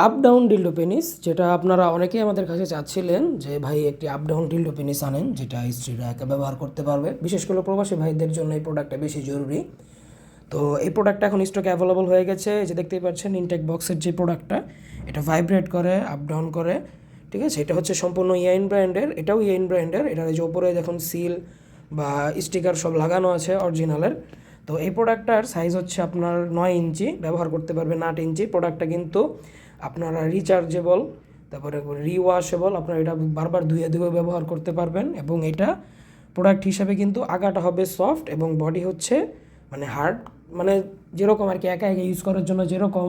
Up down dildo penis, যেটা আপনারা অনেকেই আমাদের কাছে চাচ্ছিলেন যে ভাই একটি আপ ডাউন ডিল্ডো পেনিস আনেন যেটা স্ত্রীরা একা ব্যবহার করতে পারবে। বিশেষ করে প্রবাসী ভাইদের জন্য এই প্রোডাক্টটা বেশি জরুরি। তো এই প্রোডাক্টটা এখন স্টকে অ্যাভেলেবল হয়ে গেছে। যে দেখতেই পাচ্ছেন ইনটেক বক্সের যে প্রোডাক্টটা, এটা ভাইব্রেট করে, আপ ডাউন করে, ঠিক আছে। এটা হচ্ছে সম্পূর্ণ ইয়েইন ব্র্যান্ডের, এটাও ইয়েইন ব্র্যান্ডের। এটার যে ওপরে দেখুন সিল বা স্টিকার সব লাগানো আছে অরিজিনালের। তো এই প্রোডাক্টটার সাইজ হচ্ছে আপনার 9 ইঞ্চি, ব্যবহার করতে পারবেন 8 ইঞ্চি। প্রোডাক্টটা কিন্তু আপনারা রিচার্জেবল, তারপরে রিওয়াশেবল, আপনারা এটা বারবার ধুয়ে ধুয়ে ব্যবহার করতে পারবেন। এবং এটা প্রোডাক্ট হিসাবে কিন্তু আগাটা হবে সফট এবং বডি হচ্ছে মানে হার্ড, মানে যেরকম আর কি একা একা ইউজ করার জন্য যেরকম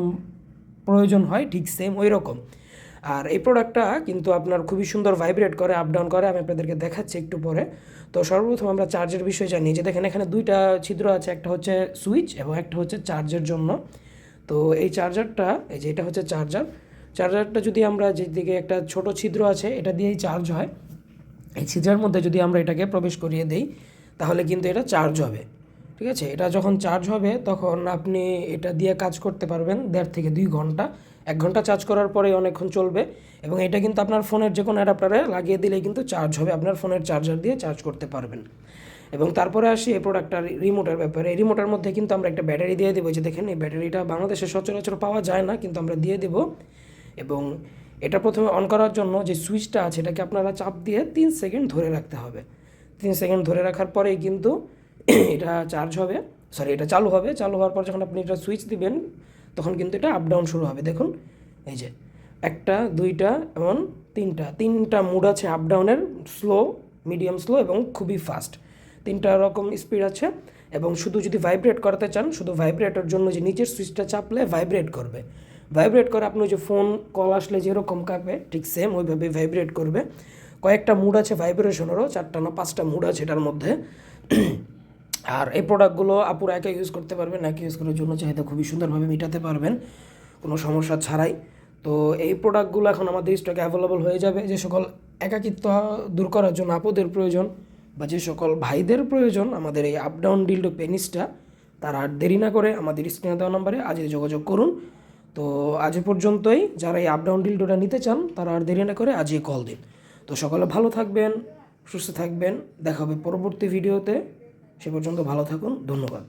প্রয়োজন হয় ঠিক সেম ওই রকম। আর এই প্রোডাক্টটা কিন্তু আপনার খুবই সুন্দর ভাইব্রেট করে, আপ ডাউন করে। আমি আপনাদেরকে দেখাচ্ছি একটু পরে। তো সর্বপ্রথম আমরা চার্জের বিষয় জানি, যে দেখেন এখানে দুইটা ছিদ্র আছে, একটা হচ্ছে সুইচ এবং একটা হচ্ছে চার্জের জন্য। তো এই চার্জারটা, এই যে এটা হচ্ছে চার্জারটা যদি আমরা যেদিকে একটা ছোট ছিদ্র আছে এটা দিয়েই চার্জ হয়। এই ছিদ্রের মধ্যে যদি আমরা এটাকে প্রবেশ করিয়ে দেই তাহলে কিন্তু এটা চার্জ হবে, ঠিক আছে। এটা যখন চার্জ হবে তখন আপনি এটা দিয়ে কাজ করতে পারবেন 1.5 থেকে 2 ঘন্টা। 1 ঘন্টা চার্জ করার পরে অনেকক্ষণ চলবে। এবং এটা কিন্তু আপনার ফোনের যে কোনো অ্যাডাপ্টারে লাগিয়ে দিলেই কিন্তু চার্জ হবে, আপনার ফোনের চার্জার দিয়ে চার্জ করতে পারবেন। এবং তারপরে আসি এই প্রোডাক্টটার রিমোটের ব্যাপারে। এই রিমোটের মধ্যে কিন্তু আমরা একটা ব্যাটারি দিয়ে দেবো, যে দেখেন এই ব্যাটারিটা বাংলাদেশে সচরাচর পাওয়া যায় না, কিন্তু আমরা দিয়ে দেবো। এবং এটা প্রথমে অন করার জন্য যে সুইচটা আছে এটাকে আপনারা চাপ দিয়ে 3 সেকেন্ড ধরে রাখতে হবে। 3 সেকেন্ড ধরে রাখার পরেই কিন্তু এটা চার্জ হবে, সরি এটা চালু হবে। চালু হওয়ার পর যখন আপনি এটা সুইচ দিবেন তখন কিন্তু এটা আপ ডাউন শুরু হবে। দেখুন এই যে 1টা 2টা এবং 3টা মুড আছে আপ ডাউনের, স্লো, মিডিয়াম স্লো এবং খুবই ফাস্ট। 3টা রকম স্পিড আছে। এবং শুধু যদি ভাইব্রেট করাতে চান, শুধু ভাইব্রেটের জন্য যে নিচের সুইচটা চাপলে ভাইব্রেট করবে, ভাইব্রেট করে আপনি যে ফোন কল আসলে যেরকম কাঁপে ঠিক সেম ওইভাবে ভাইব্রেট করবে। কয়েকটা মুড আছে ভাইব্রেশনেরও, 4টা না 5টা মুড আছে এটার মধ্যে। আর এই প্রোডাক্টগুলো আপুরা একা ইউজ করতে পারবেন, একা ইউজ করার জন্য চাহিদা খুবই সুন্দরভাবে মেটাতে পারবেন কোনো সমস্যা ছাড়াই। তো এই প্রোডাক্টগুলো এখন আমাদের স্টকে অ্যাভেলেবল হয়ে যাবে। যে সকল একাকিত্ব দূর করার জন্য আপুদের প্রয়োজন বা যে সকল ভাইদের প্রয়োজন আমাদের এই আপ ডাউন ডিল্ডো পেনিসটা, তারা আর দেরি না করে আমাদের স্ক্রিনে দেওয়া নম্বরে আজই যোগাযোগ করুন। তো আজ পর্যন্তই। যারা এই আপ ডাউন ডিল্ডোটা নিতে চান তারা আর দেরি না করে আজই কল দিন। তো সকলে ভালো থাকবেন, সুস্থ থাকবেন, দেখা হবে পরবর্তী ভিডিওতে। সে পর্যন্ত ভালো থাকুন, ধন্যবাদ।